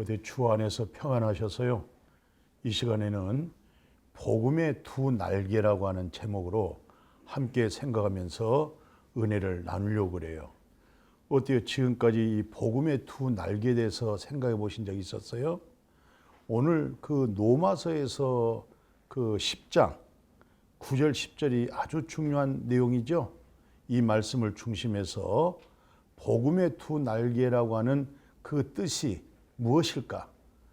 어디 주 안에서 평안하셔서요. 이 시간에는 복음의 두 날개라고 하는 제목으로 함께 생각하면서 은혜를 나누려고 그래요. 어때요? 지금까지 이 복음의 두 날개에 대해서 생각해 보신 적 있었어요? 오늘 그 로마서에서 그 10장 9절 10절이 아주 중요한 내용이죠. 이 말씀을 중심해서 복음의 두 날개라고 하는 그 뜻이 무엇일까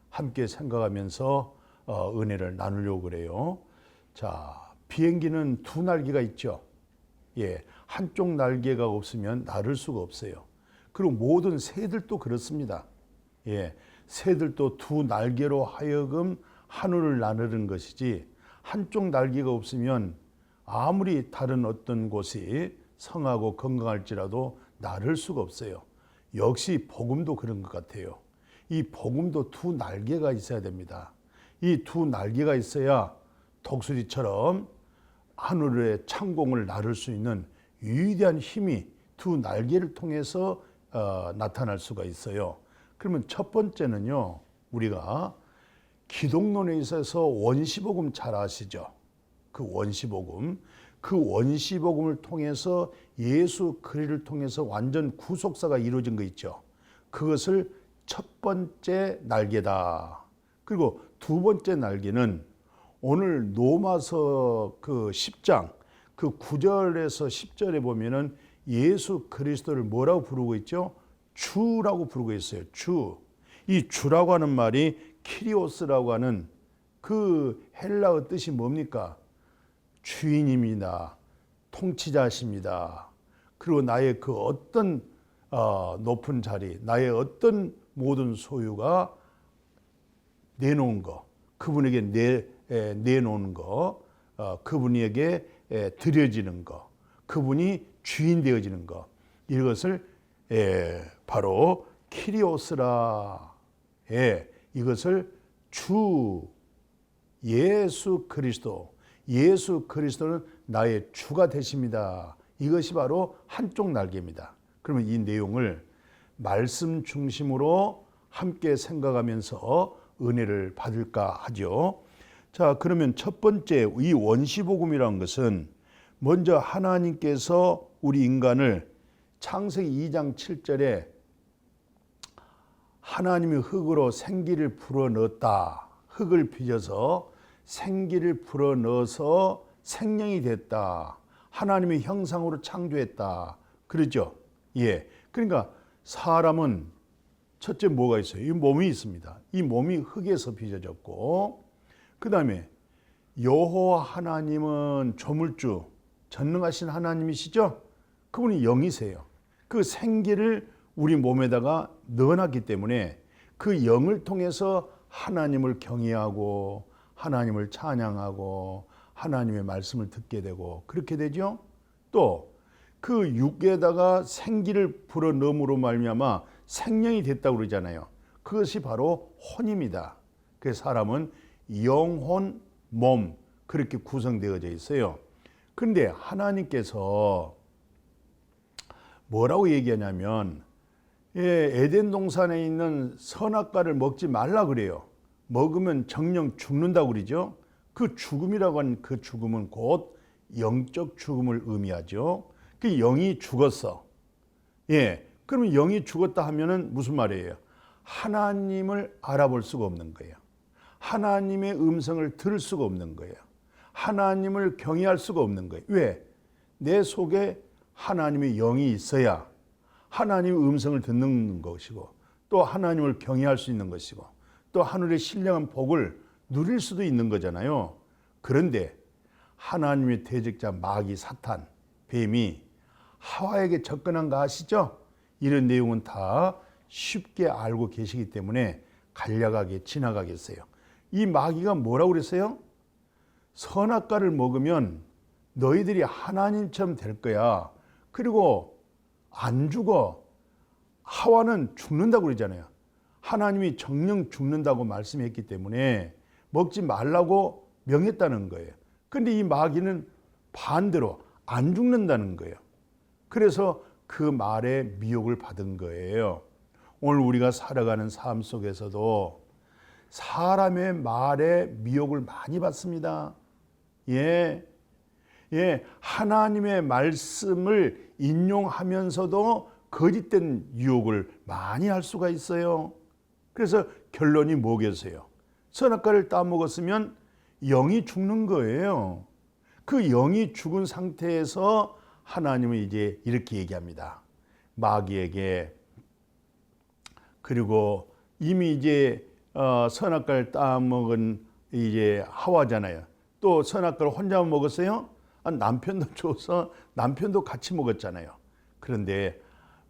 함께 생각하면서 은혜를 나누려고 그래요. 자, 비행기는 두 날개가 있죠. 예, 한쪽 날개가 없으면 날을 수가 없어요. 그리고 모든 새들도 그렇습니다. 예, 새들도 두 날개로 하여금 하늘을 나르는 것이지 한쪽 날개가 없으면 아무리 다른 어떤 곳이 성하고 건강할지라도 나를 수가 없어요. 역시 복음도 그런 것 같아요. 이 복음도 두 날개가 있어야 됩니다. 이 두 날개가 있어야 독수리처럼 하늘의 창공을 나를 수 있는 위대한 힘이 두 날개를 통해서 나타날 수가 있어요. 그러면 첫 번째는요, 우리가 기독론에 있어서 원시복음 잘 아시죠? 그 원시복음을 통해서 예수 그리스도를 통해서 완전 구속사가 이루어진 거 있죠. 그것을 첫 번째 날개다. 그리고 두 번째 날개는 오늘 로마서 그 10장 그 9절에서 10절에 보면은 예수 그리스도를 뭐라고 부르고 있죠? 주라고 부르고 있어요. 주. 이 주라고 하는 말이 키리오스라고 하는 그 헬라어 뜻이 뭡니까? 주인입니다. 통치자십니다. 그리고 나의 그 어떤 높은 자리, 나의 어떤 모든 소유가 내놓은 거, 그분에게 내놓은 거, 그분에게 드려지는 거, 그분이 주인 되어지는 거, 이것을 바로 키리오스라. 이것을 주 예수 그리스도는 나의 주가 되십니다. 이것이 바로 한쪽 날개입니다. 그러면 이 내용을 말씀 중심으로 함께 생각하면서 은혜를 받을까 하죠. 자, 그러면 첫 번째 이 원시복음이라는 것은 먼저 하나님께서 우리 인간을 창세기 2장 7절에 하나님이 흙으로 생기를 불어넣었다. 흙을 빚어서 생기를 불어넣어서 생명이 됐다. 하나님의 형상으로 창조했다. 그러죠? 예. 그러니까 사람은 첫째 뭐가 있어요? 이 몸이 있습니다. 이 몸이 흙에서 빚어졌고, 그 다음에 여호와 하나님은 조물주, 전능하신 하나님이시죠? 그분이 영이세요. 그 생기를 우리 몸에다가 넣어놨기 때문에 그 영을 통해서 하나님을 경외하고 하나님을 찬양하고 하나님의 말씀을 듣게 되고 그렇게 되죠. 또 그 육에다가 생기를 불어넣음으로 말미암아 생명이 됐다고 그러잖아요. 그것이 바로 혼입니다. 그래서 사람은 영혼, 몸 그렇게 구성되어져 있어요. 그런데 하나님께서 뭐라고 얘기하냐면 에덴 동산에 있는 선악과를 먹지 말라 그래요. 먹으면 정령 죽는다고 그러죠. 그 죽음이라고 하는 그 죽음은 곧 영적 죽음을 의미하죠. 그 영이 죽었어. 그러면 영이 죽었다 하면은 무슨 말이에요? 하나님을 알아볼 수가 없는 거예요. 하나님의 음성을 들을 수가 없는 거예요. 하나님을 경외할 수가 없는 거예요. 왜? 내 속에 하나님의 영이 있어야 하나님의 음성을 듣는 것이고 또 하나님을 경외할 수 있는 것이고 또 하늘의 신령한 복을 누릴 수도 있는 거잖아요. 그런데 하나님의 대적자 마귀 사탄, 뱀이 하와에게 접근한 거 아시죠? 이런 내용은 다 쉽게 알고 계시기 때문에 간략하게 지나가겠어요. 이 마귀가 뭐라고 그랬어요? 선악과를 먹으면 너희들이 하나님처럼 될 거야. 그리고 안 죽어. 하와는 죽는다고 그러잖아요. 하나님이 정령 죽는다고 말씀했기 때문에 먹지 말라고 명했다는 거예요. 그런데 이 마귀는 반대로 안 죽는다는 거예요. 그래서 그 말에 미혹을 받은 거예요. 오늘 우리가 살아가는 삶 속에서도 사람의 말에 미혹을 많이 받습니다. 예, 하나님의 말씀을 인용하면서도 거짓된 유혹을 많이 할 수가 있어요. 그래서 결론이 뭐겠어요? 선악과를 따먹었으면 영이 죽는 거예요. 그 영이 죽은 상태에서 하나님은 이제 이렇게 얘기합니다. 마귀에게. 그리고 이미 이제 선악과를 따먹은 이제 하와잖아요. 또 선악과를 혼자 먹었어요? 남편도 줘서 남편도 같이 먹었잖아요. 그런데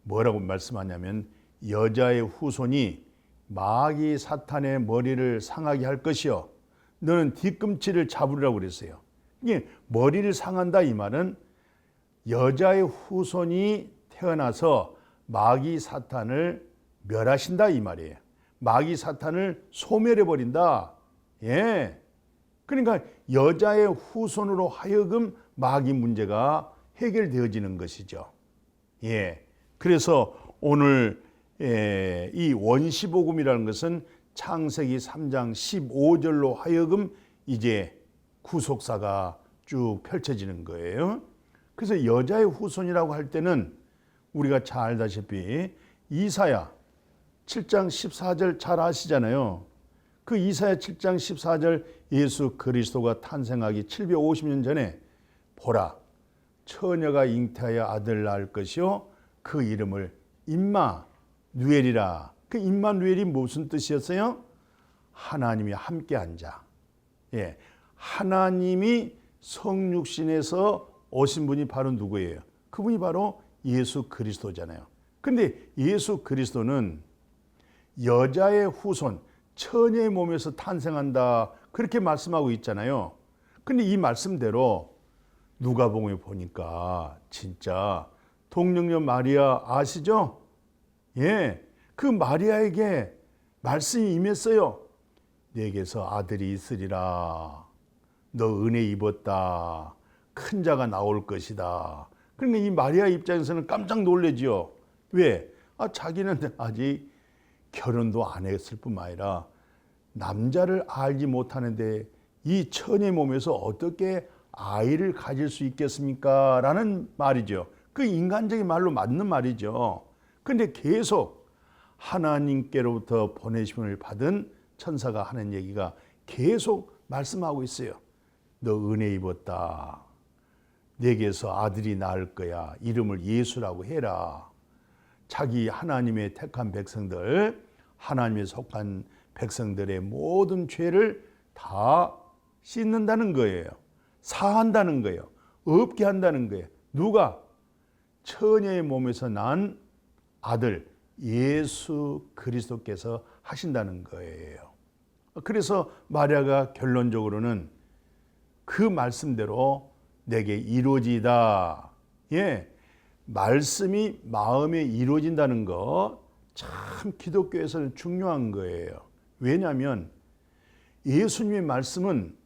뭐라고 말씀하냐면 여자의 후손이 마귀 사탄의 머리를 상하게 할 것이요 너는 뒤꿈치를 잡으라고 그랬어요. 이게 머리를 상한다 이 말은 여자의 후손이 태어나서 마귀 사탄을 멸하신다 이 말이에요. 마귀 사탄을 소멸해 버린다. 예. 그러니까 여자의 후손으로 하여금 마귀 문제가 해결되어지는 것이죠. 예. 그래서 오늘 이 원시복음이라는 것은 창세기 3장 15절로 하여금 이제 구속사가 쭉 펼쳐지는 거예요. 그래서 여자의 후손이라고 할 때는 우리가 잘 알다시피 이사야 7장 14절 잘 아시잖아요. 그 이사야 7장 14절 예수 그리스도가 탄생하기 750년 전에 보라 처녀가 잉태하여 아들 낳을 것이요 그 이름을 임마누엘이라. 그 임마누엘이 무슨 뜻이었어요? 하나님이 함께한 자. 예, 하나님이 성육신에서 오신 분이 바로 누구예요? 그분이 바로 예수 그리스도잖아요. 근데 예수 그리스도는 여자의 후손, 처녀의 몸에서 탄생한다 그렇게 말씀하고 있잖아요. 근데 이 말씀대로 누가복음에 보니까 진짜 동정녀 마리아 아시죠? 예, 그 마리아에게 말씀이 임했어요. 내게서 아들이 있으리라. 너 은혜 입었다. 큰 자가 나올 것이다. 그러니까 이 마리아 입장에서는 깜짝 놀라지요. 왜? 자기는 아직 결혼도 안 했을 뿐만 아니라 남자를 알지 못하는데 이 처녀의 몸에서 어떻게 아이를 가질 수 있겠습니까? 라는 말이죠. 그 인간적인 말로 맞는 말이죠. 그런데 계속 하나님께로부터 보내심을 받은 천사가 하는 얘기가 계속 말씀하고 있어요. 너 은혜 입었다. 내게서 아들이 낳을 거야. 이름을 예수라고 해라. 자기 하나님의 택한 백성들, 하나님에 속한 백성들의 모든 죄를 다 씻는다는 거예요. 사한다는 거예요. 없게 한다는 거예요. 누가? 처녀의 몸에서 난 아들 예수 그리스도께서 하신다는 거예요. 그래서 마리아가 결론적으로는 그 말씀대로 내게 이루어지다. 예, 말씀이 마음에 이루어진다는 거 참 기독교에서는 중요한 거예요. 왜냐하면 예수님의 말씀은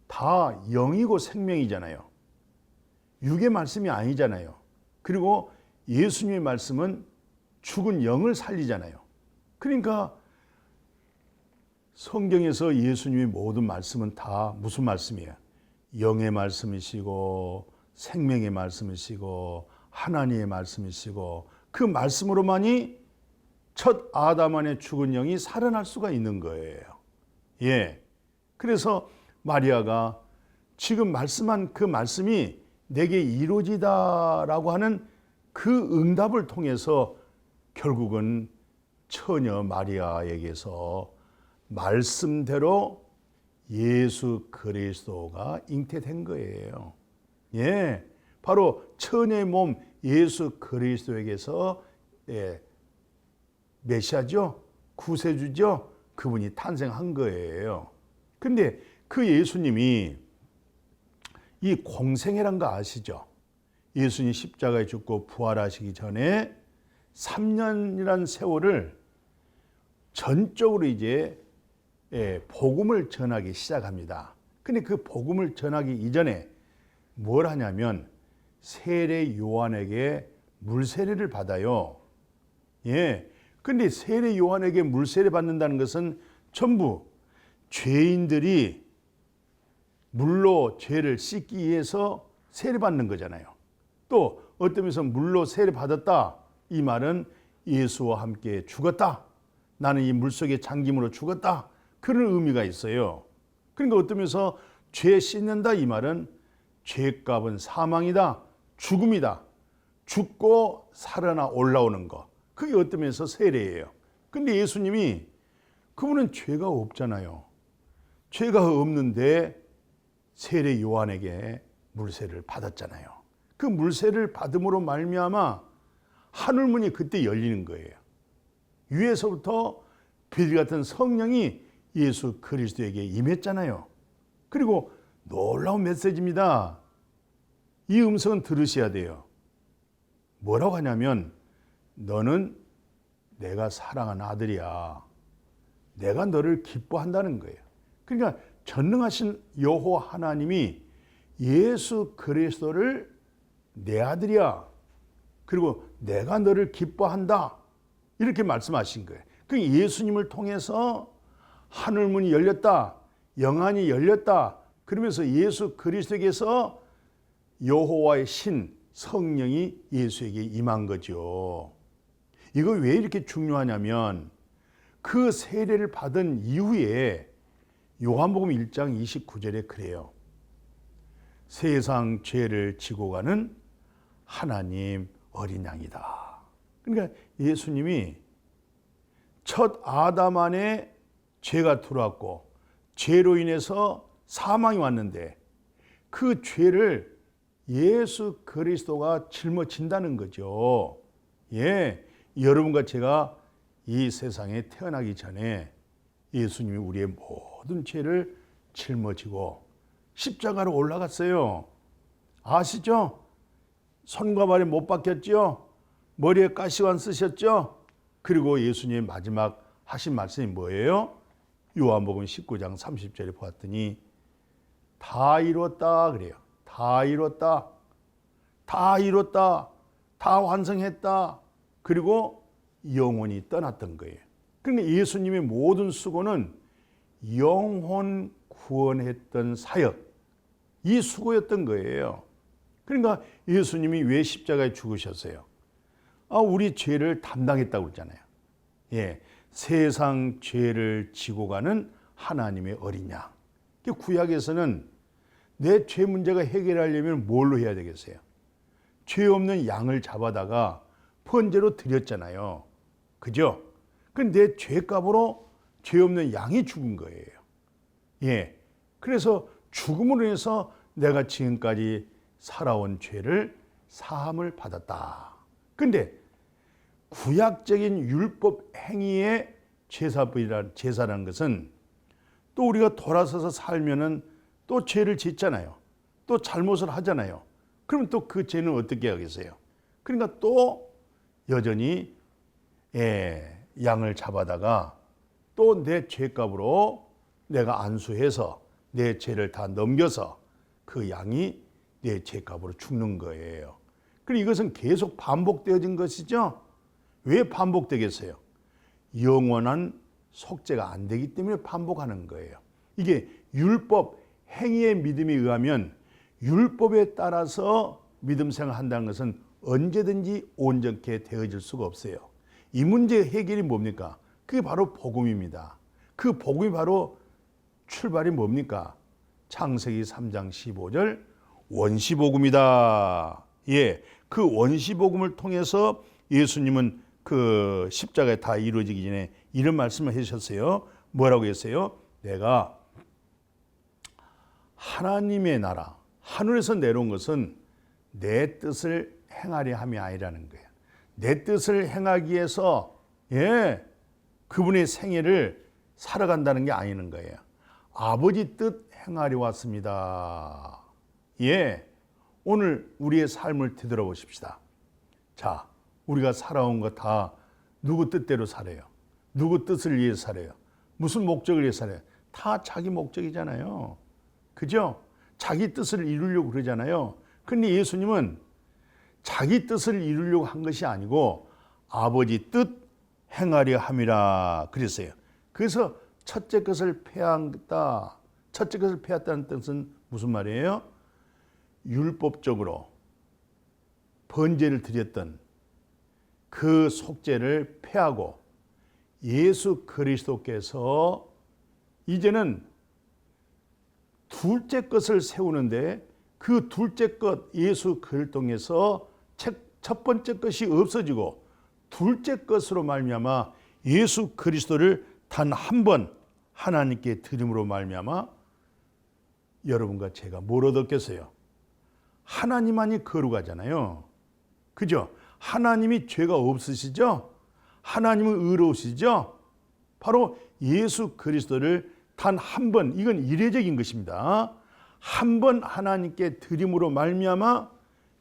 다 영이고 생명이잖아요. 육의 말씀이 아니잖아요. 그리고 예수님의 말씀은 죽은 영을 살리잖아요. 그러니까 성경에서 예수님의 모든 말씀은 다 무슨 말씀이에요? 영의 말씀이시고 생명의 말씀이시고 하나님의 말씀이시고 그 말씀으로만이 첫 아담 안에 죽은 영이 살아날 수가 있는 거예요. 예. 그래서 마리아가 지금 말씀한 그 말씀이 내게 이루어지다라고 하는 그 응답을 통해서 결국은 처녀 마리아에게서 말씀대로 예수 그리스도가 잉태된 거예요. 예, 바로 처녀의 몸 예수 그리스도에게서 메시아죠, 구세주죠, 그분이 탄생한 거예요. 근데 그 예수님이 이 공생애란 거 아시죠? 예수님 십자가에 죽고 부활하시기 전에 3년이란 세월을 전적으로 이제 복음을 전하기 시작합니다. 근데 그 복음을 전하기 이전에 뭘 하냐면 세례 요한에게 물세례를 받아요. 예, 근데 세례 요한에게 물세례 받는다는 것은 전부 죄인들이 물로 죄를 씻기 위해서 세례 받는 거잖아요. 또 어떤 면에서 물로 세례 받았다, 이 말은 예수와 함께 죽었다, 나는 이 물속에 잠김으로 죽었다, 그런 의미가 있어요. 그러니까 어떤 면에서 죄 씻는다, 이 말은 죄값은 사망이다, 죽음이다, 죽고 살아나 올라오는 것, 그게 어떤 면에서 세례예요. 근데 예수님이, 그분은 죄가 없잖아요. 죄가 없는데 세례 요한에게 물세례를 받았잖아요. 그 물세례를 받음으로 말미암아 하늘문이 그때 열리는 거예요. 위에서부터 비둘기 같은 성령이 예수 그리스도에게 임했잖아요. 그리고 놀라운 메시지입니다. 이 음성은 들으셔야 돼요. 뭐라고 하냐면, 너는 내가 사랑하는 아들이야. 내가 너를 기뻐한다는 거예요. 그러니까 전능하신 여호와 하나님이 예수 그리스도를 내 아들이야, 그리고 내가 너를 기뻐한다, 이렇게 말씀하신 거예요. 그러니까 예수님을 통해서 하늘문이 열렸다, 영안이 열렸다, 그러면서 예수 그리스도에게서 여호와의 신 성령이 예수에게 임한 거죠. 이거 왜 이렇게 중요하냐면, 그 세례를 받은 이후에 요한복음 1장 29절에 그래요. 세상 죄를 지고 가는 하나님 어린 양이다. 그러니까 예수님이 첫 아담 안에 죄가 들어왔고 죄로 인해서 사망이 왔는데, 그 죄를 예수 그리스도가 짊어진다는 거죠. 예, 여러분과 제가 이 세상에 태어나기 전에 예수님이 우리의 모든 죄를 짊어지고 십자가로 올라갔어요. 아시죠? 손과 발에 못 박혔죠? 머리에 가시관 쓰셨죠? 그리고 예수님의 마지막 하신 말씀이 뭐예요? 요한복음 19장 30절에 보았더니 다 이뤘다 그래요. 다 이뤘다. 다 이뤘다. 다 완성했다. 그리고 영혼이 떠났던 거예요. 그러니까 예수님의 모든 수고는 영혼 구원했던 사역, 이 수고였던 거예요. 그러니까 예수님이 왜 십자가에 죽으셨어요? 우리 죄를 담당했다고 그랬잖아요. 예, 세상 죄를 지고 가는 하나님의 어린 양. 구약에서는 내 죄 문제가 해결하려면 뭘로 해야 되겠어요? 죄 없는 양을 잡아다가 번제로 드렸잖아요. 그죠? 근데 내 죄값으로 죄 없는 양이 죽은 거예요. 예. 그래서 죽음으로 인해서 내가 지금까지 살아온 죄를 사함을 받았다. 근데 구약적인 율법 행위의 제사라는 것은 또 우리가 돌아서서 살면은 또 죄를 짓잖아요. 또 잘못을 하잖아요. 그러면 또 그 죄는 어떻게 하겠어요? 그러니까 또 여전히 양을 잡아다가 또 내 죄값으로 내가 안수해서 내 죄를 다 넘겨서 그 양이 내 죄값으로 죽는 거예요. 그리고 이것은 계속 반복되어진 것이죠. 왜 반복되겠어요? 영원한 속죄가 안 되기 때문에 반복하는 거예요. 이게 율법 행위의 믿음에 의하면 율법에 따라서 믿음 생활한다는 것은 언제든지 온전케 되어질 수가 없어요. 이 문제의 해결이 뭡니까? 그게 바로 복음입니다. 그 복음이 바로 출발이 뭡니까? 창세기 3장 15절 원시복음이다. 예, 그 원시복음을 통해서 예수님은 그 십자가에 다 이루어지기 전에 이런 말씀을 해주셨어요. 뭐라고 했어요? 내가 하나님의 나라, 하늘에서 내려온 것은 내 뜻을 행하려 함이 아니라는 거예요. 내 뜻을 행하기 위해서 그분의 생애를 살아간다는 게 아니는 거예요. 아버지 뜻 행하려 왔습니다. 오늘 우리의 삶을 되돌아보십시다. 자, 우리가 살아온 거 다 누구 뜻대로 살아요? 누구 뜻을 위해서 살아요? 무슨 목적을 위해서 살아요? 다 자기 목적이잖아요. 그죠? 자기 뜻을 이루려고 그러잖아요. 근데 예수님은 자기 뜻을 이루려고 한 것이 아니고 아버지 뜻, 행하려 함이라 그랬어요. 그래서 첫째 것을 폐한다. 첫째 것을 폐했다는 뜻은 무슨 말이에요? 율법적으로 번제를 드렸던 그 속죄를 폐하고 예수 그리스도께서 이제는 둘째 것을 세우는데 그 둘째 것 예수 그리스도를 통해서 첫 번째 것이 없어지고 둘째 것으로 말미암아 예수 그리스도를 단 한 번 하나님께 드림으로 말미암아 여러분과 제가 뭘 얻었겠어요? 하나님만이 거룩하잖아요. 그죠? 하나님이 죄가 없으시죠? 하나님은 의로우시죠? 바로 예수 그리스도를 단 한 번, 이건 이례적인 것입니다. 한 번 하나님께 드림으로 말미암아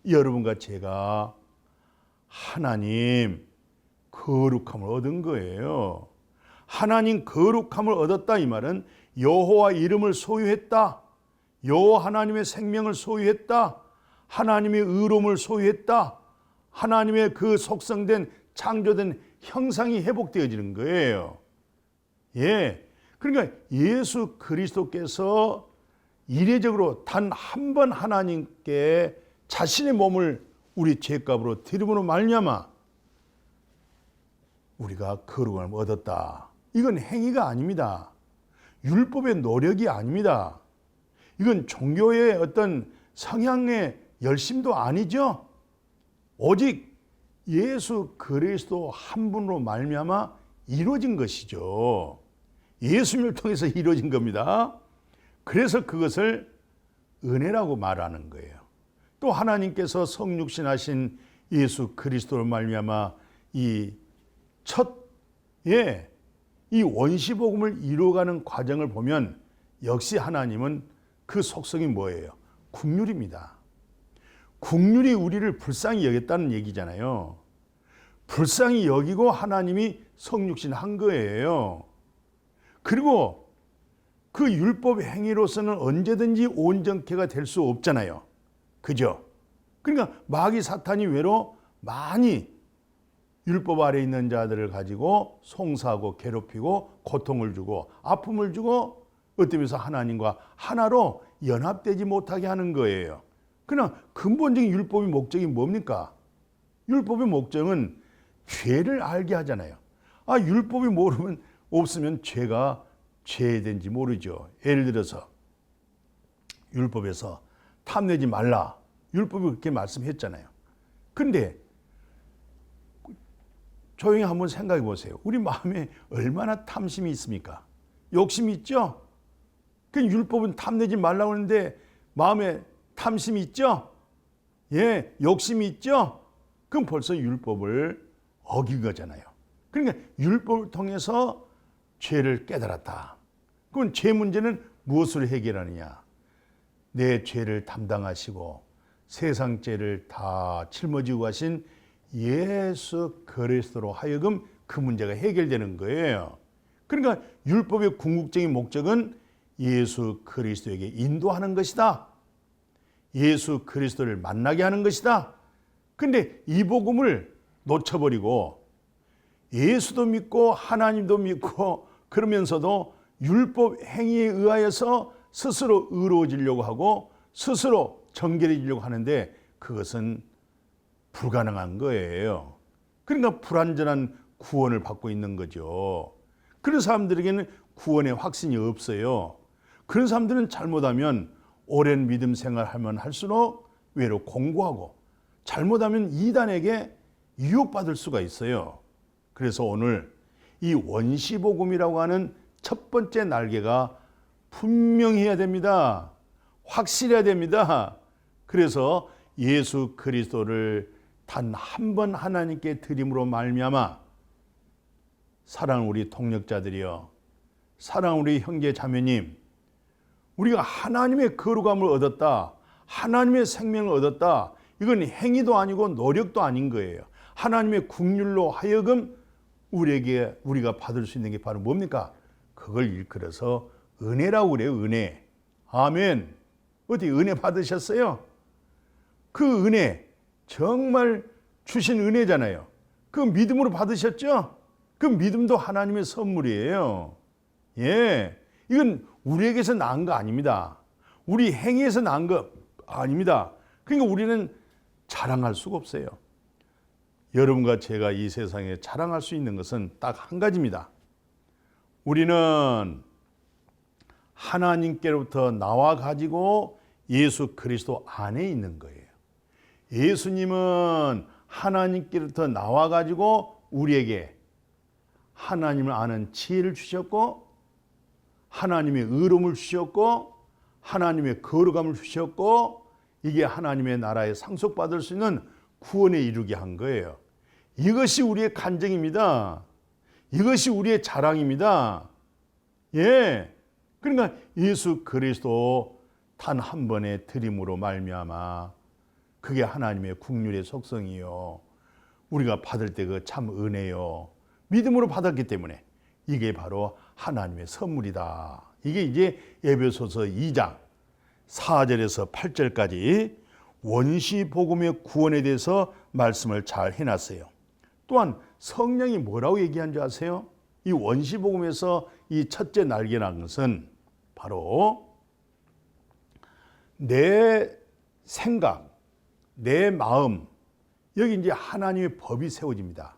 여러분과 제가 하나님 거룩함을 얻은 거예요. 하나님 거룩함을 얻었다 이 말은 여호와 이름을 소유했다. 여호와 하나님의 생명을 소유했다. 하나님의 의로움을 소유했다. 하나님의 그 속성된 창조된 형상이 회복되어지는 거예요. 예. 그러니까 예수 그리스도께서 이례적으로 단 한 번 하나님께 자신의 몸을 우리 죄값으로 드림으로 말미암아 우리가 거룩함을 얻었다. 이건 행위가 아닙니다. 율법의 노력이 아닙니다. 이건 종교의 어떤 성향의 열심도 아니죠. 오직 예수 그리스도 한 분으로 말미암아 이루어진 것이죠. 예수님을 통해서 이루어진 겁니다. 그래서 그것을 은혜라고 말하는 거예요. 또 하나님께서 성육신하신 예수 그리스도로 말미암아 이 원시복음을 이루어가는 과정을 보면 역시 하나님은 그 속성이 뭐예요? 국률입니다. 국률이 우리를 불쌍히 여겼다는 얘기잖아요. 불쌍히 여기고 하나님이 성육신한 거예요. 그리고 그 율법 행위로서는 언제든지 온전케가 될 수 없잖아요. 그죠? 그러니까 마귀 사탄이 외로 많이 율법 아래 있는 자들을 가지고 송사하고 괴롭히고 고통을 주고 아픔을 주고 어떠면서 하나님과 하나로 연합되지 못하게 하는 거예요. 그러나 근본적인 율법의 목적이 뭡니까? 율법의 목적은 죄를 알게 하잖아요. 율법이 없으면 죄가 죄된지 모르죠. 예를 들어서 율법에서 탐내지 말라. 율법이 그렇게 말씀했잖아요. 근데 조용히 한번 생각해 보세요. 우리 마음에 얼마나 탐심이 있습니까? 욕심이 있죠? 그 율법은 탐내지 말라고 하는데 마음에 탐심이 있죠? 예, 욕심이 있죠? 그럼 벌써 율법을 어긴 거잖아요. 그러니까 율법을 통해서 죄를 깨달았다. 그럼 죄 문제는 무엇으로 해결하느냐? 내 죄를 담당하시고 세상 죄를 다 짊어지고 가신 예수 그리스도로 하여금 그 문제가 해결되는 거예요. 그러니까 율법의 궁극적인 목적은 예수 그리스도에게 인도하는 것이다. 예수 그리스도를 만나게 하는 것이다. 근데 이 복음을 놓쳐버리고 예수도 믿고 하나님도 믿고 그러면서도 율법 행위에 의하여서 스스로 의로워지려고 하고 스스로 정결해지려고 하는데 그것은 불가능한 거예요. 그러니까 불완전한 구원을 받고 있는 거죠. 그런 사람들에게는 구원의 확신이 없어요. 그런 사람들은 잘못하면 오랜 믿음 생활하면 할수록 외로 공고하고 잘못하면 이단에게 유혹받을 수가 있어요. 그래서 오늘 이 원시복음이라고 하는 첫 번째 날개가 분명해야 됩니다. 확실해야 됩니다. 그래서 예수 그리스도를 단 한 번 하나님께 드림으로 말미암아 사랑하는 우리 동역자들이여, 사랑하는 우리 형제 자매님, 우리가 하나님의 거룩함을 얻었다, 하나님의 생명을 얻었다. 이건 행위도 아니고 노력도 아닌 거예요. 하나님의 국률로 하여금 우리가 받을 수 있는 게 바로 뭡니까? 그걸 일컬어서 은혜라고 그래요. 은혜. 아멘. 어디 은혜 받으셨어요? 그 은혜 정말 주신 은혜잖아요. 그 믿음으로 받으셨죠? 그 믿음도 하나님의 선물이에요. 예, 이건 우리에게서 나은 거 아닙니다. 우리 행위에서 나은 거 아닙니다. 그러니까 우리는 자랑할 수가 없어요. 여러분과 제가 이 세상에 자랑할 수 있는 것은 딱 한 가지입니다. 우리는 하나님께로부터 나와 가지고 예수 그리스도 안에 있는 거예요. 예수님은 하나님께로부터 나와 가지고 우리에게 하나님을 아는 지혜를 주셨고, 하나님의 의로움을 주셨고, 하나님의 거룩함을 주셨고, 이게 하나님의 나라에 상속받을 수 있는 구원에 이르게 한 거예요. 이것이 우리의 간증입니다. 이것이 우리의 자랑입니다. 예, 그러니까 예수 그리스도 단 한 번의 드림으로 말미암아 그게 하나님의 긍휼의 속성이요, 우리가 받을 때 그 참 은혜요, 믿음으로 받았기 때문에 이게 바로 하나님의 선물이다. 이게 이제 에베소서 2장 4절에서 8절까지 원시 복음의 구원에 대해서 말씀을 잘 해놨어요. 또한 성령이 뭐라고 얘기한 줄 아세요? 이 원시 복음에서 이 첫째 날개라는 것은 바로 내 생각, 내 마음, 여기 이제 하나님의 법이 세워집니다.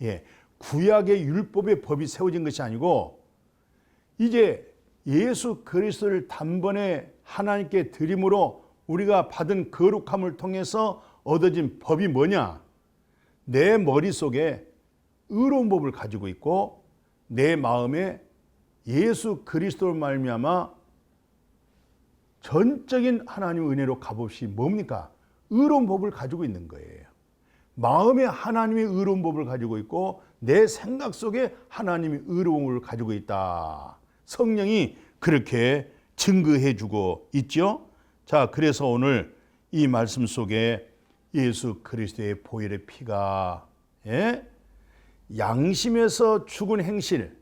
예, 구약의 율법의 법이 세워진 것이 아니고 이제 예수 그리스도를 단번에 하나님께 드림으로 우리가 받은 거룩함을 통해서 얻어진 법이 뭐냐? 내 머릿속에 의로운 법을 가지고 있고 내 마음에 예수 그리스도를 말미암아 전적인 하나님의 은혜로 값없이 뭡니까? 의로운 법을 가지고 있는 거예요. 마음에 하나님의 의로운 법을 가지고 있고 내 생각 속에 하나님의 의로움을 가지고 있다. 성령이 그렇게 증거해 주고 있죠. 자, 그래서 오늘 이 말씀 속에 예수 그리스도의 보혈의 피가, 예? 양심에서 죽은 행실,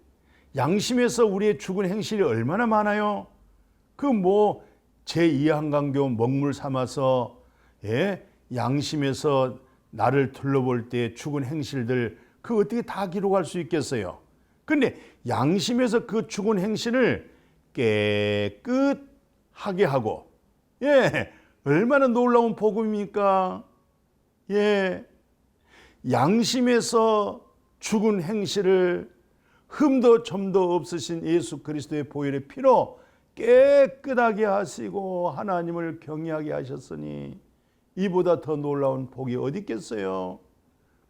양심에서 우리의 죽은 행실이 얼마나 많아요. 그 뭐 제2한강교 먹물 삼아서, 예? 양심에서 나를 둘러볼 때 죽은 행실들, 그 어떻게 다 기록할 수 있겠어요? 그런데 양심에서 그 죽은 행실을 깨끗하게 하고, 예, 얼마나 놀라운 복음입니까? 예, 양심에서 죽은 행실을 흠도 점도 없으신 예수 그리스도의 보혈의 피로 깨끗하게 하시고 하나님을 경외하게 하셨으니 이보다 더 놀라운 복이 어디 있겠어요?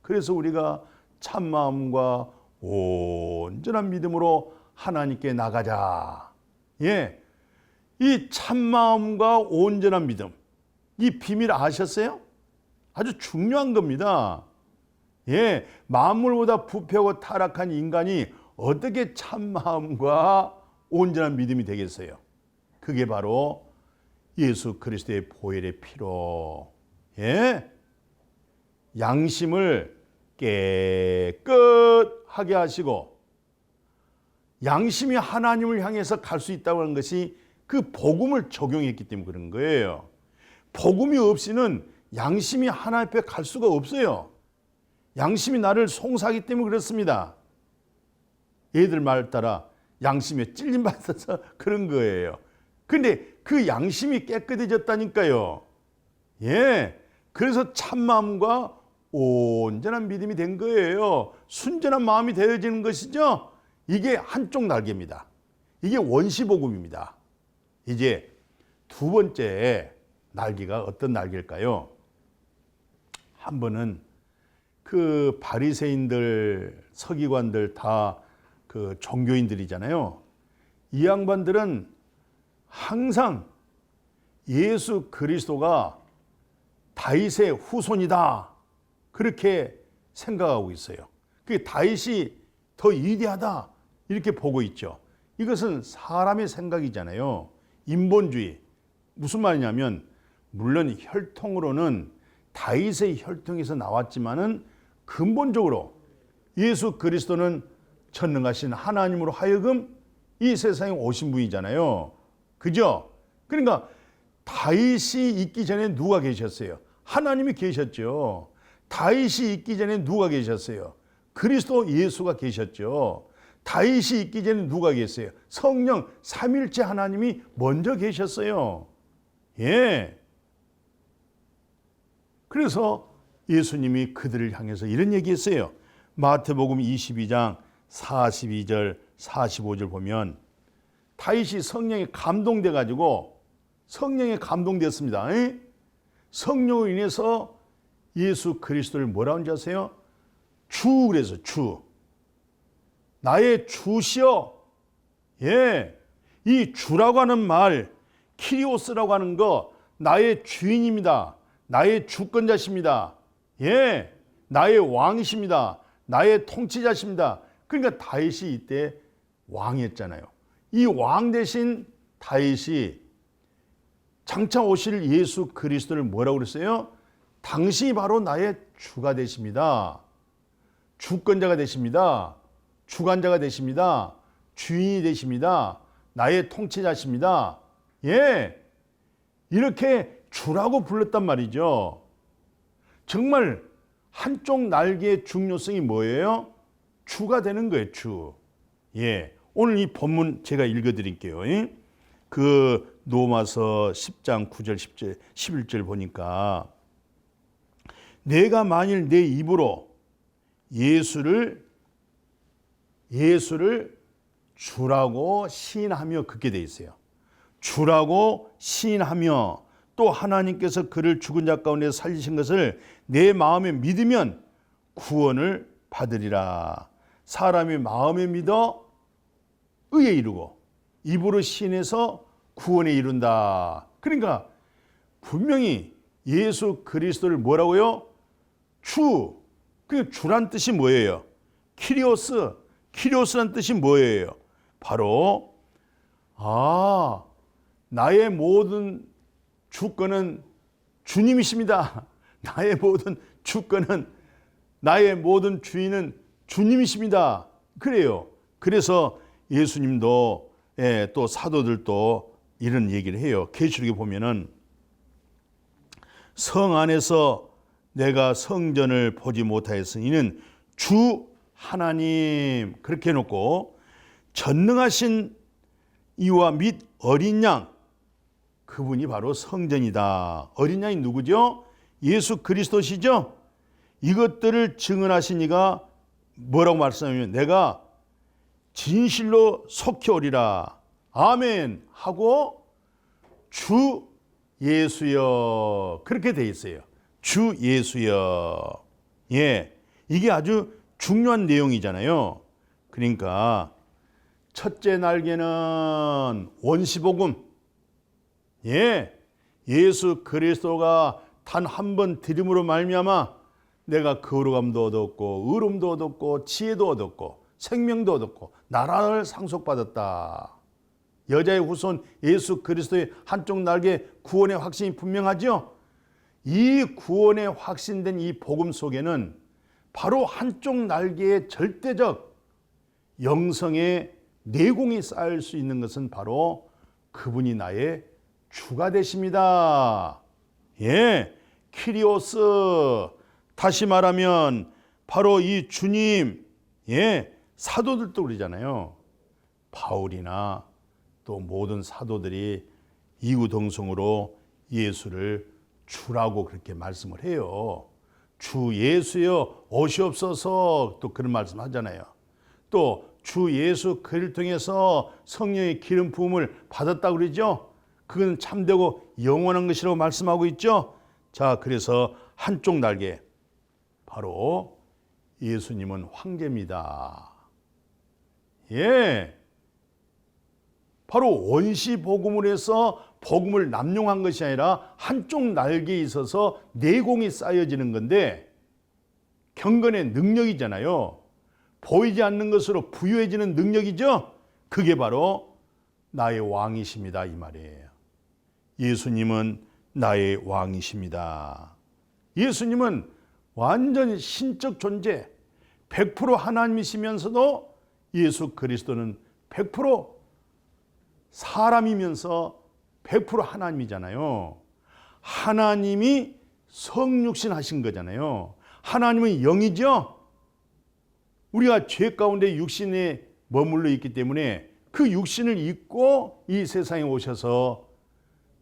그래서 우리가 참마음과 온전한 믿음으로 하나님께 나가자. 예, 이 참마음과 온전한 믿음, 이 비밀 아셨어요? 아주 중요한 겁니다. 예, 만물보다 부패하고 타락한 인간이 어떻게 참마음과 온전한 믿음이 되겠어요? 그게 바로 예수 그리스도의 보혈의 피로, 예, 양심을 깨끗하게 하시고 양심이 하나님을 향해서 갈 수 있다고 하는 것이 그 복음을 적용했기 때문에 그런 거예요. 복음이 없이는 양심이 하나님 앞에 갈 수가 없어요. 양심이 나를 송사하기 때문에 그렇습니다. 얘들 말 따라 양심에 찔림받아서 그런 거예요. 근데 그 양심이 깨끗해졌다니까요. 예, 그래서 참마음과 온전한 믿음이 된 거예요. 순전한 마음이 되어지는 것이죠. 이게 한쪽 날개입니다. 이게 원시복음입니다. 이제 두 번째 날개가 어떤 날개일까요? 한 번은 그 바리새인들, 서기관들 다 그 종교인들이잖아요. 이 양반들은 항상 예수 그리스도가 다윗의 후손이다, 그렇게 생각하고 있어요. 그 다윗이 더 위대하다 이렇게 보고 있죠. 이것은 사람의 생각이잖아요. 인본주의. 무슨 말이냐면 물론 혈통으로는 다윗의 혈통에서 나왔지만은 근본적으로 예수 그리스도는 전능하신 하나님으로 하여금 이 세상에 오신 분이잖아요. 그죠? 그러니까 다윗이 있기 전에 누가 계셨어요? 하나님이 계셨죠. 다윗이 있기 전에 누가 계셨어요? 그리스도 예수가 계셨죠. 다윗이 있기 전에 누가 계세요? 성령 삼일체 하나님이 먼저 계셨어요. 예. 그래서 예수님이 그들을 향해서 이런 얘기했어요. 마태복음 22장 42절 45절 보면 다윗이 성령에 감동돼 가지고 성령에 감동됐습니다. 성령으로 인해서 예수 그리스도를 뭐라고 하는지 아세요? 주 그래서 주. 나의 주시여. 예. 이 주라고 하는 말, 키리오스라고 하는 거 나의 주인입니다. 나의 주권자십니다. 예. 나의 왕이십니다. 나의 통치자십니다. 그러니까 다윗이 이때 왕이었잖아요. 이 왕 대신 다윗이 장차 오실 예수 그리스도를 뭐라고 그랬어요? 당신이 바로 나의 주가 되십니다. 주권자가 되십니다. 주관자가 되십니다. 주인이 되십니다. 나의 통치자십니다. 예. 이렇게 주라고 불렀단 말이죠. 정말 한쪽 날개의 중요성이 뭐예요? 주가 되는 거예요, 주. 예. 오늘 이 본문 제가 읽어드릴게요. 그 로마서 10장 9절 10절 11절 보니까 내가 만일 내 입으로 예수를 주라고 시인하며 그렇게 돼 있어요. 주라고 시인하며 또 하나님께서 그를 죽은 자 가운데 살리신 것을 내 마음에 믿으면 구원을 받으리라. 사람이 마음에 믿어 의에 이르고 입으로 시인해서 구원에 이룬다. 그러니까 분명히 예수 그리스도를 뭐라고요? 주. 그 주란 뜻이 뭐예요? 키리오스. 키리오스란 뜻이 뭐예요? 바로 나의 모든 주권은 주님이십니다. 나의 모든 주권은 나의 모든 주인은 주님이십니다. 그래요. 그래서 예수님도 또 사도들도 이런 얘기를 해요. 계시록에 보면은 성 안에서 내가 성전을 보지 못하였으니 이는 주 하나님 그렇게 해놓고 전능하신 이와 및 어린 양 그분이 바로 성전이다. 어린 양이 누구죠? 예수 그리스도시죠? 이것들을 증언하신 이가 뭐라고 말씀하냐면 내가 진실로 속히 오리라. 아멘 하고 주 예수여 그렇게 돼 있어요. 주 예수여. 예, 이게 아주 중요한 내용이잖아요. 그러니까 첫째 날개는 원시복음. 예, 예수 그리스도가 단 한 번 드림으로 말미암아 내가 거룩함도 얻었고 의로움도 얻었고 지혜도 얻었고 생명도 얻었고 나라를 상속받았다. 여자의 후손 예수 그리스도의 한쪽 날개 구원의 확신이 분명하죠. 이 구원의 확신된 이 복음 속에는 바로 한쪽 날개의 절대적 영성의 내공이 쌓일 수 있는 것은 바로 그분이 나의 주가 되십니다. 예, 키리오스. 다시 말하면 바로 이 주님. 예, 사도들도 그러잖아요. 바울이나 또 모든 사도들이 이구동성으로 예수를 주라고 그렇게 말씀을 해요. 주 예수여 오시옵소서 또 그런 말씀 하잖아요. 또 주 예수 그를 통해서 성령의 기름 부음을 받았다고 그러죠. 그건 참되고 영원한 것이라고 말씀하고 있죠. 자, 그래서 한쪽 날개 바로 예수님은 황제입니다. 예, 바로 원시 복음을 해서 복음을 남용한 것이 아니라 한쪽 날개에 있어서 내공이 쌓여지는 건데 경건의 능력이잖아요. 보이지 않는 것으로 부유해지는 능력이죠. 그게 바로 나의 왕이십니다 이 말이에요. 예수님은 나의 왕이십니다. 예수님은 완전히 신적 존재 100% 하나님이시면서도 예수 그리스도는 100% 사람이면서 100% 하나님이잖아요. 하나님이 성육신 하신 거잖아요. 하나님은 영이죠. 우리가 죄 가운데 육신에 머물러 있기 때문에 그 육신을 입고 이 세상에 오셔서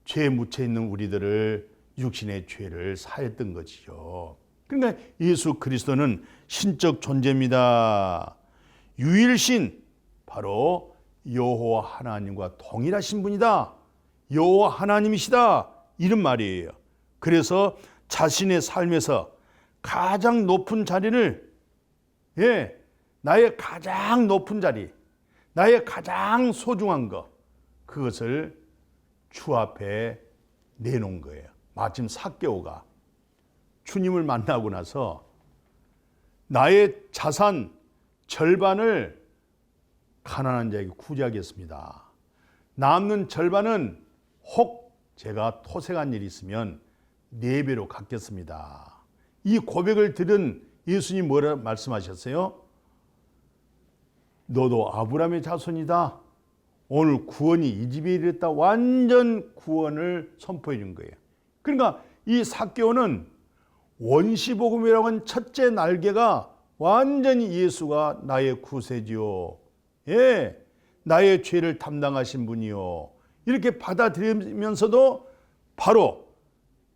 죄에 묻혀 있는 우리들을 육신의 죄를 사했던 것이죠. 그러니까 예수 그리스도는 신적 존재입니다. 유일신, 바로 여호와 하나님과 동일하신 분이다. 여호와 하나님이시다. 이런 말이에요. 그래서 자신의 삶에서 가장 높은 자리를, 나의 가장 높은 자리, 나의 가장 소중한 것, 그것을 주 앞에 내놓은 거예요. 마침 삭개오가 주님을 만나고 나서 나의 자산 절반을 가난한 자에게 구제하겠습니다. 남는 절반은 혹 제가 토색한 일이 있으면 4배로 갚겠습니다. 이 고백을 들은 예수님 뭐라 말씀하셨어요? 너도 아브라함의 자손이다. 오늘 구원이 이 집에 이르렀다. 완전 구원을 선포해 준 거예요. 그러니까 이 삭개오는 원시복음이라고 하는 첫째 날개가 완전히 예수가 나의 구세주요, 나의 죄를 담당하신 분이요, 이렇게 받아들이면서도 바로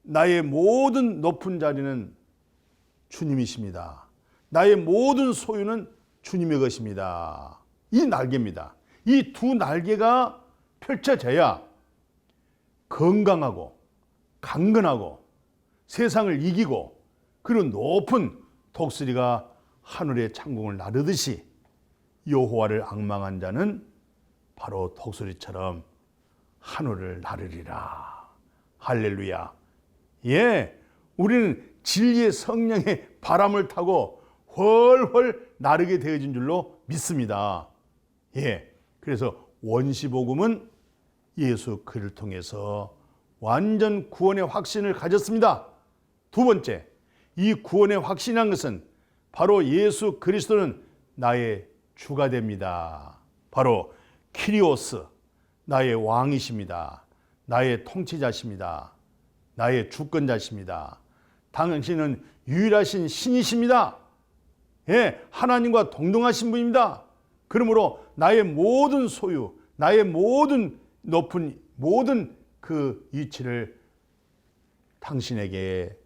나의 모든 높은 자리는 주님이십니다. 나의 모든 소유는 주님의 것입니다. 이 날개입니다. 이 두 날개가 펼쳐져야 건강하고 강건하고 세상을 이기고 그런 높은 독수리가 하늘의 창공을 나르듯이 여호와를 앙망한 자는 바로 독수리처럼 하늘을 나르리라. 할렐루야. 우리는 진리의 성령의 바람을 타고 훨훨 나르게 되어진 줄로 믿습니다. 그래서 원시복음은 예수 그를 통해서 완전 구원의 확신을 가졌습니다. 두 번째, 이 구원의 확신이란 것은 바로 예수 그리스도는 나의 주가 됩니다. 바로 키리오스, 나의 왕이십니다. 나의 통치자십니다. 나의 주권자십니다. 당신은 유일하신 신이십니다. 하나님과 동등하신 분입니다. 그러므로 나의 모든 소유, 나의 모든 높은 모든 그 이치를 당신에게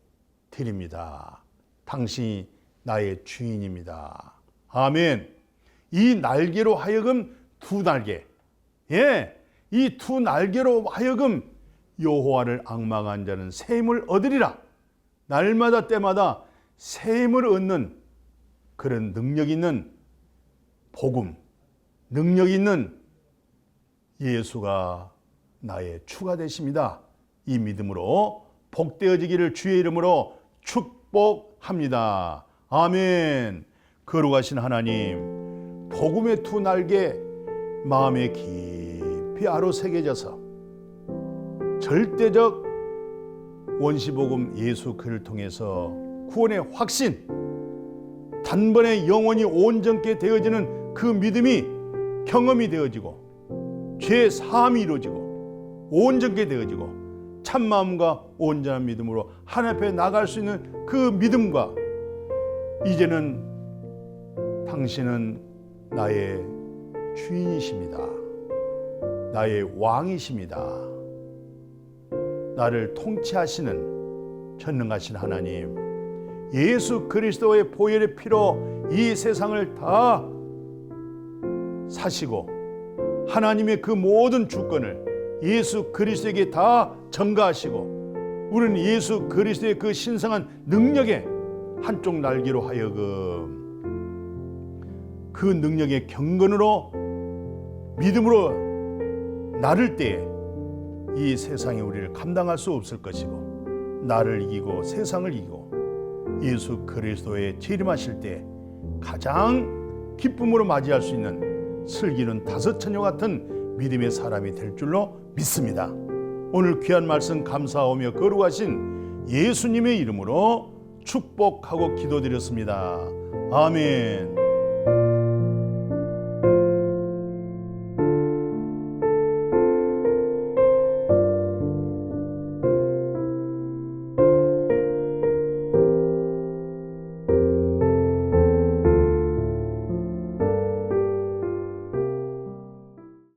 드립니다. 당신이 나의 주인입니다. 아멘. 이 날개로 하여금 두 날개, 이 두 날개로 하여금 여호와를 앙망한 자는 샘을 얻으리라. 날마다 때마다 샘을 얻는 그런 능력 있는 복음, 능력 있는 예수가 나의 주가 되십니다. 이 믿음으로 복되어지기를 주의 이름으로 축복합니다. 아멘. 거룩하신 하나님, 복음의 두 날개 마음에 깊이 아로 새겨져서 절대적 원시복음 예수 그를 통해서 구원의 확신, 단번에 영원히 온전케 되어지는 그 믿음이 경험이 되어지고 죄 사함이 이루어지고 온전케 되어지고 참마음과 온전한 믿음으로 하나님 앞에 나갈 수 있는 그 믿음과, 이제는 당신은 나의 주인이십니다. 나의 왕이십니다. 나를 통치하시는 전능하신 하나님, 예수 그리스도의 보혈의 피로 이 세상을 다 사시고 하나님의 그 모든 주권을 예수 그리스도에게 다 전가하시고, 우리는 예수 그리스도의 그 신성한 능력에 한쪽 날개로 하여금 그 능력의 경건으로 믿음으로 나를 때에 이 세상이 우리를 감당할 수 없을 것이고, 나를 이기고 세상을 이기고 예수 그리스도의 재림하실 때 가장 기쁨으로 맞이할 수 있는 슬기는 다섯처녀 같은 믿음의 사람이 될 줄로 믿습니다. 오늘 귀한 말씀 감사하며 거룩하신 예수님의 이름으로 축복하고 기도드렸습니다. 아멘.